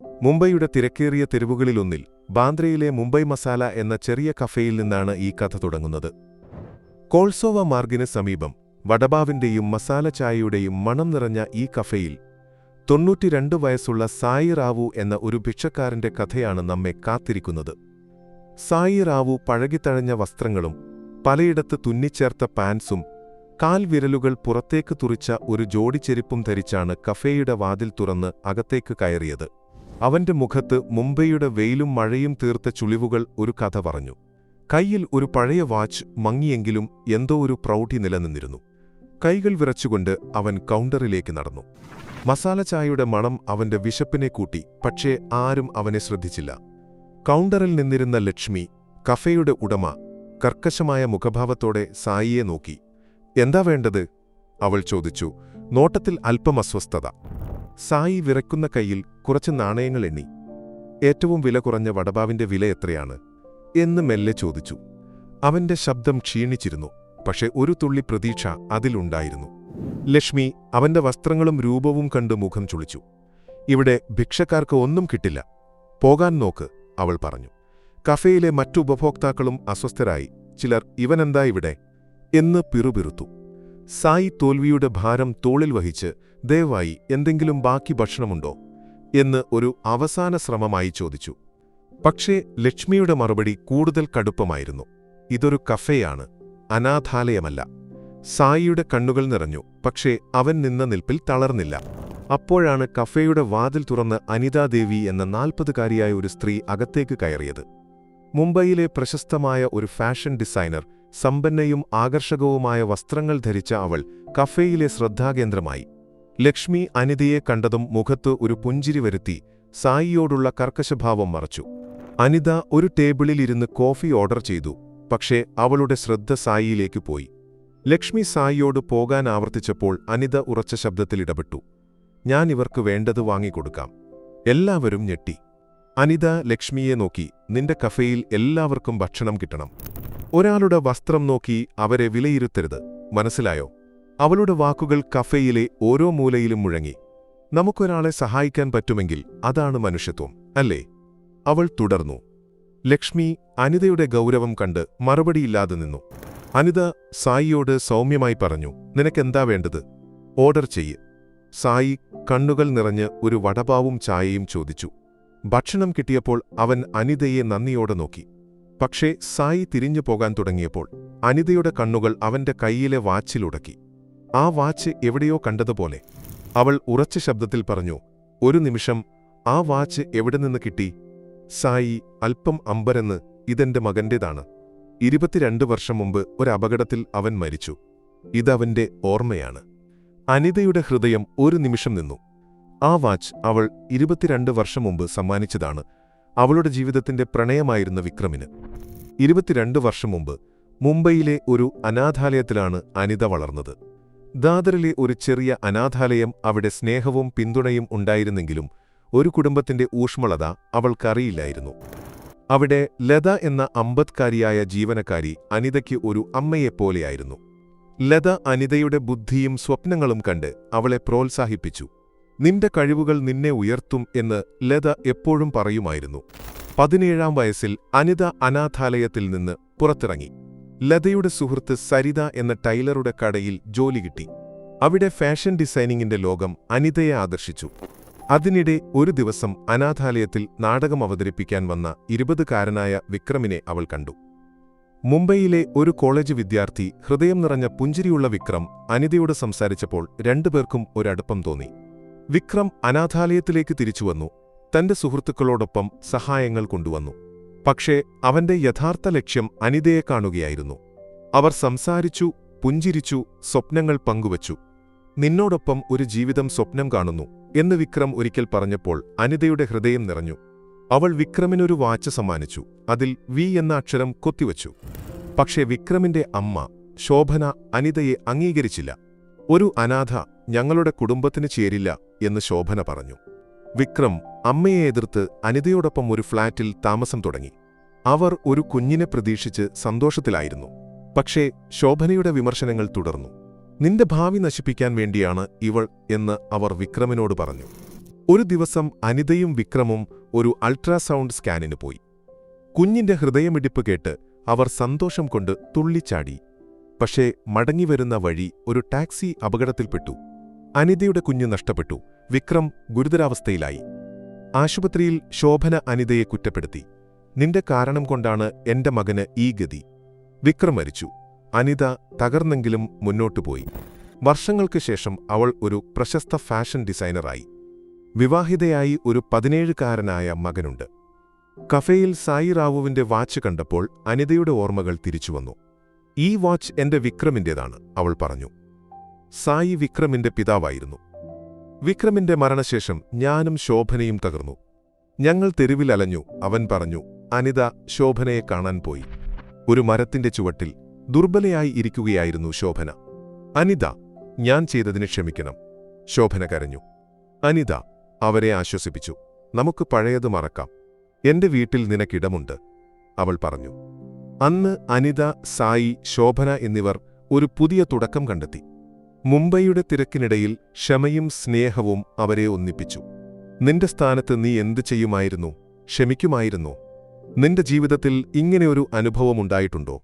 മുംബൈയുടെ തിരക്കേറിയ തെരുവുകളിലൊന്നിൽ ബാന്ദ്രയിലെ മുംബൈ മസാല എന്ന ചെറിയ കഫേയിൽ നിന്നാണ് ഈ കഥ തുടങ്ങുന്നത്. കോൾസോവ മാർഗിന് സമീപം വടപാവിന്റെയും മസാല ചായയുടെയും മണം നിറഞ്ഞ ഈ കഫേയിൽ 92 വയസ്സുള്ള സായി റാവു എന്ന ഒരു ഭിക്ഷക്കാരന്റെ കഥയാണ് നമ്മെ കാത്തിരിക്കുന്നത്. സായി റാവു പഴകിത്തഴഞ്ഞ വസ്ത്രങ്ങളും പലയിടത്ത് തുന്നിച്ചേർത്ത പാൻസും കാൽവിരലുകൾ പുറത്തേക്ക് തുറിച്ച ഒരു ജോഡി ചെരുപ്പും ധരിച്ചാണ് കഫേയുടെ വാതിൽ തുറന്ന് അകത്തേക്ക് കയറിയത്. അവന്റെ മുഖത്ത് മുംബൈയുടെ വെയിലും മഴയും തീർത്ത ചുളിവുകൾ ഒരു കഥ പറഞ്ഞു. കൈയിൽ ഒരു പഴയ വാച്ച് മങ്ങിയെങ്കിലും എന്തോ ഒരു പ്രൗഢി നിലനിന്നിരുന്നു. കൈകൾ വിറച്ചുകൊണ്ട് അവൻ കൗണ്ടറിലേക്ക് നടന്നു. മസാല ചായയുടെ മണം അവന്റെ വിശപ്പിനെ കൂട്ടി, പക്ഷേ ആരും അവനെ ശ്രദ്ധിച്ചില്ല. കൗണ്ടറിൽ നിന്നിരുന്ന ലക്ഷ്മി, കഫേയുടെ ഉടമ, കർക്കശമായ മുഖഭാവത്തോടെ സായിയെ നോക്കി. എന്താ വേണ്ടത്? അവൾ ചോദിച്ചു, നോട്ടത്തിൽ അല്പം അസ്വസ്ഥത. സായി വിറയ്ക്കുന്ന കൈയിൽ കുറച്ച് നാണയങ്ങൾ എണ്ണി. ഏറ്റവും വില കുറഞ്ഞ വടപാവിന്റെ വില എത്രയാണ് എന്ന് മെല്ലെ ചോദിച്ചു. അവന്റെ ശബ്ദം ക്ഷീണിച്ചിരുന്നു, പക്ഷെ ഒരു തുള്ളി പ്രതീക്ഷ അതിലുണ്ടായിരുന്നു. ലക്ഷ്മി അവന്റെ വസ്ത്രങ്ങളും രൂപവും കണ്ട് മുഖം ചുളിച്ചു. ഇവിടെ ഭിക്ഷക്കാർക്ക് ഒന്നും കിട്ടില്ല, പോകാൻ നോക്ക്, അവൾ പറഞ്ഞു. കഫേയിലെ മറ്റു ഉപഭോക്താക്കളും അസ്വസ്ഥരായി. ചിലർ ഇവനെന്താ ഇവിടെ എന്ന് പിറുപിറുത്തു. സായി തോൽവിയുടെ ഭാരം തോളിൽ വഹിച്ച്, ദയവായി എന്തെങ്കിലും ബാക്കി ഭക്ഷണമുണ്ടോ എന്ന് ഒരു അവസാന ശ്രമമായി ചോദിച്ചു. പക്ഷേ ലക്ഷ്മിയുടെ മറുപടി കൂടുതൽ കടുപ്പമായിരുന്നു. ഇതൊരു കഫേയാണ്, അനാഥാലയമല്ല. സായിയുടെ കണ്ണുകൾ നിറഞ്ഞു, പക്ഷേ അവൻ നിന്ന നിൽപ്പിൽ തളർന്നില്ല. അപ്പോഴാണ് കഫേയുടെ വാതിൽ തുറന്ന് അനിതാദേവി എന്ന 40കാരിയായ ഒരു സ്ത്രീ അകത്തേക്ക് കയറിയത്. മുംബൈയിലെ പ്രശസ്തമായ ഒരു ഫാഷൻ ഡിസൈനർ, സമ്പന്നയും ആകർഷകവുമായ വസ്ത്രങ്ങൾ ധരിച്ച അവൾ കഫേയിലെ ശ്രദ്ധാകേന്ദ്രമായി. ലക്ഷ്മി അനിതയെ കണ്ടതും മുഖത്ത് ഒരു പുഞ്ചിരി വരുത്തി സായിയോടുള്ള കർക്കശഭാവം മറച്ചു. അനിത ഒരു ടേബിളിൽ ഇരുന്ന് കോഫി ഓർഡർ ചെയ്തു, പക്ഷേ അവളുടെ ശ്രദ്ധ സായിയിലേക്ക് പോയി. ലക്ഷ്മി സായിയോട് പോകാൻ ആവർത്തിച്ചപ്പോൾ അനിത ഉറച്ച ശബ്ദത്തിൽ ഇടപെട്ടു. ഞാൻ ഇവർക്ക് വേണ്ടത് വാങ്ങിക്കൊടുക്കാം. എല്ലാവരും ഞെട്ടി. അനിത ലക്ഷ്മിയെ നോക്കി, നിന്റെ കഫേയിൽ എല്ലാവർക്കും ഭക്ഷണം കിട്ടണം. ഒരാളുടെ വസ്ത്രം നോക്കി അവരെ വിലയിരുത്തരുത്, മനസ്സിലായോ? അവളുടെ വാക്കുകൾ കഫേയിലെ ഓരോ മൂലയിലും മുഴങ്ങി. നമുക്കൊരാളെ സഹായിക്കാൻ പറ്റുമെങ്കിൽ അതാണ് മനുഷ്യത്വം, അല്ലേ? അവൾ തുടർന്നു. ലക്ഷ്മി അനിതയുടെ ഗൗരവം കണ്ട് മറുപടിയില്ലാതെ നിന്നു. അനിത സായിയോട് സൗമ്യമായി പറഞ്ഞു, നിനക്കെന്താ വേണ്ടത്? ഓർഡർ ചെയ്യ്. സായി കണ്ണുകൾ നിറഞ്ഞ് ഒരു വടപാവും ചായയും ചോദിച്ചു. ഭക്ഷണം കിട്ടിയപ്പോൾ അവൻ അനിതയെ നന്ദിയോടെ നോക്കി. പക്ഷേ സായി തിരിഞ്ഞു പോകാൻ തുടങ്ങിയപ്പോൾ അനിതയുടെ കണ്ണുകൾ അവന്റെ കൈയിലെ വാച്ചിലുടക്കി. ആ വാച്ച് എവിടെയോ കണ്ടതുപോലെ. അവൾ ഉറച്ച ശബ്ദത്തിൽ പറഞ്ഞു, ഒരു നിമിഷം, ആ വാച്ച് എവിടെ നിന്ന് കിട്ടി? സായി അല്പം അമ്പരന്ന്, ഇതെന്റെ മകന്റേതാണ്. 22 വർഷം മുമ്പ് ഒരു അപകടത്തിൽ അവൻ മരിച്ചു. ഇതവന്റെ ഓർമ്മയാണ്. അനിതയുടെ ഹൃദയം ഒരു നിമിഷം നിന്നു. ആ വാച്ച് അവൾ 22 വർഷം മുമ്പ് സമ്മാനിച്ചതാണ് അവളുടെ ജീവിതത്തിന്റെ പ്രണയമായിരുന്ന വിക്രമിന്. 22 വർഷം മുമ്പ് മുംബൈയിലെ ഒരു അനാഥാലയത്തിലാണ് അനിത വളർന്നത്. ദാദറിലെ ഒരു ചെറിയ അനാഥാലയം, അവിടെ സ്നേഹവും പിന്തുണയും ഉണ്ടായിരുന്നെങ്കിലും ഒരു കുടുംബത്തിന്റെ ഊഷ്മളത അവൾക്കറിയില്ലായിരുന്നു. അവിടെ ലത എന്ന 50കാരിയായ ജീവനക്കാരി അനിതയ്ക്ക് ഒരു അമ്മയെപ്പോലെയായിരുന്നു. ലത അനിതയുടെ ബുദ്ധിയും സ്വപ്നങ്ങളും കണ്ട് അവളെ പ്രോത്സാഹിപ്പിച്ചു. നിന്റെ കഴിവുകൾ നിന്നെ ഉയർത്തും എന്ന് ലത എപ്പോഴും പറയുമായിരുന്നു. 17-ാം വയസ്സിൽ അനിത അനാഥാലയത്തിൽ നിന്ന് പുറത്തിറങ്ങി. ലതയുടെ സുഹൃത്ത് സരിത എന്ന ടൈലറുടെ കടയിൽ ജോലി കിട്ടി. അവിടെ ഫാഷൻ ഡിസൈനിങ്ങിന്റെ ലോകം അനിതയെ ആകർഷിച്ചു. അതിനിടെ ഒരു ദിവസം അനാഥാലയത്തിൽ നാടകം അവതരിപ്പിക്കാൻ വന്ന 20കാരനായ വിക്രമിനെ അവൾ കണ്ടു. മുംബൈയിലെ ഒരു കോളേജ് വിദ്യാർത്ഥി, ഹൃദയം നിറഞ്ഞ പുഞ്ചിരിയുള്ള വിക്രം അനിതയോട് സംസാരിച്ചപ്പോൾ രണ്ടുപേർക്കും ഒരടുപ്പം തോന്നി. വിക്രം അനാഥാലയത്തിലേക്ക് തിരിച്ചുവന്നു. തന്റെ സുഹൃത്തുക്കളോടൊപ്പം സഹായങ്ങൾ കൊണ്ടുവന്നു. പക്ഷേ അവന്റെ യഥാർത്ഥ ലക്ഷ്യം അനിതയെ കാണുകയായിരുന്നു. അവർ സംസാരിച്ചു, പുഞ്ചിരിച്ചു, സ്വപ്നങ്ങൾ പങ്കുവച്ചു. നിന്നോടൊപ്പം ഒരു ജീവിതം സ്വപ്നം കാണുന്നു എന്ന് വിക്രം ഒരിക്കൽ പറഞ്ഞപ്പോൾ അനിതയുടെ ഹൃദയം നിറഞ്ഞു. അവൾ വിക്രമിനൊരു വാച്ച് സമ്മാനിച്ചു. അതിൽ വി എന്ന അക്ഷരം കൊത്തിവച്ചു. പക്ഷേ വിക്രമിന്റെ അമ്മ ശോഭന അനിതയെ അംഗീകരിച്ചില്ല. ഒരു അനാഥ ഞങ്ങളുടെ കുടുംബത്തിന് ചേരില്ല എന്ന് ശോഭന പറഞ്ഞു. വിക്രം അമ്മയെ എതിർത്ത് അനിതയോടൊപ്പം ഒരു ഫ്ളാറ്റിൽ താമസം തുടങ്ങി. അവർ ഒരു കുഞ്ഞിനെ പ്രതീക്ഷിച്ച് സന്തോഷത്തിലായിരുന്നു. പക്ഷേ ശോഭനയുടെ വിമർശനങ്ങൾ തുടർന്നു. നിന്റെ ഭാവി നശിപ്പിക്കാൻ വേണ്ടിയാണ് ഇവൾ എന്ന് അവർ വിക്രമിനോട് പറഞ്ഞു. ഒരു ദിവസം അനിതയും വിക്രമും ഒരു അൾട്രാസൗണ്ട് സ്കാനിന് പോയി. കുഞ്ഞിന്റെ ഹൃദയമിടിപ്പ് കേട്ട് അവർ സന്തോഷം കൊണ്ട് തുള്ളിച്ചാടി. പക്ഷേ മടങ്ങിവരുന്ന വഴി ഒരു ടാക്സി അപകടത്തിൽപ്പെട്ടു. അനിതയുടെ കുഞ്ഞ് നഷ്ടപ്പെട്ടു. വിക്രം ഗുരുതരാവസ്ഥയിലായി. ആശുപത്രിയിൽ ശോഭന അനിതയെ കുറ്റപ്പെടുത്തി. നിന്റെ കാരണം കൊണ്ടാണ് എന്റെ മകന് ഈ ഗതി. വിക്രം മരിച്ചു. അനിത തകർന്നെങ്കിലും മുന്നോട്ടുപോയി. വർഷങ്ങൾക്ക് ശേഷം അവൾ ഒരു പ്രശസ്ത ഫാഷൻ ഡിസൈനറായി. വിവാഹിതയായി ഒരു 17-കാരനായ മകനുണ്ട്. കഫേയിൽ സായി റാവുവിന്റെ വാച്ച് കണ്ടപ്പോൾ അനിതയുടെ ഓർമ്മകൾ തിരിച്ചുവന്നു. ഈ വാച്ച് എന്റെ വിക്രമിന്റേതാണ്, അവൾ പറഞ്ഞു. സായി വിക്രമിന്റെ പിതാവായിരുന്നു. വിക്രമിന്റെ മരണശേഷം ഞാനും ശോഭനയും തകർന്നു. ഞങ്ങൾ തെരുവിൽ അലഞ്ഞു, അവൻ പറഞ്ഞു. അനിത ശോഭനയെ കാണാൻ പോയി. ഒരു മരത്തിന്റെ ചുവട്ടിൽ ദുർബലയായി ഇരിക്കുകയായിരുന്നു ശോഭന. അനിത, ഞാൻ ചെയ്തതിന് ക്ഷമിക്കണം, ശോഭന കരഞ്ഞു. അനിത അവരെ ആശ്വസിപ്പിച്ചു. നമുക്ക് പഴയത് മറക്കാം. എന്റെ വീട്ടിൽ നിനക്കിടമുണ്ട്, അവൾ പറഞ്ഞു. അന്ന് അനിത, സായി, ശോഭന എന്നിവർ ഒരു പുതിയ തുടക്കം കണ്ടെത്തി. മുംബൈയുടെ തിരക്കിനിടയിൽ ക്ഷമയും സ്നേഹവും അവരെ ഒന്നിപ്പിച്ചു. നിന്റെ സ്ഥാനത്ത് നീ എന്തു ചെയ്യുമായിരുന്നു? ക്ഷമിക്കുമായിരുന്നോ? നിന്റെ ജീവിതത്തിൽ ഇങ്ങനെയൊരു അനുഭവമുണ്ടായിട്ടുണ്ടോ?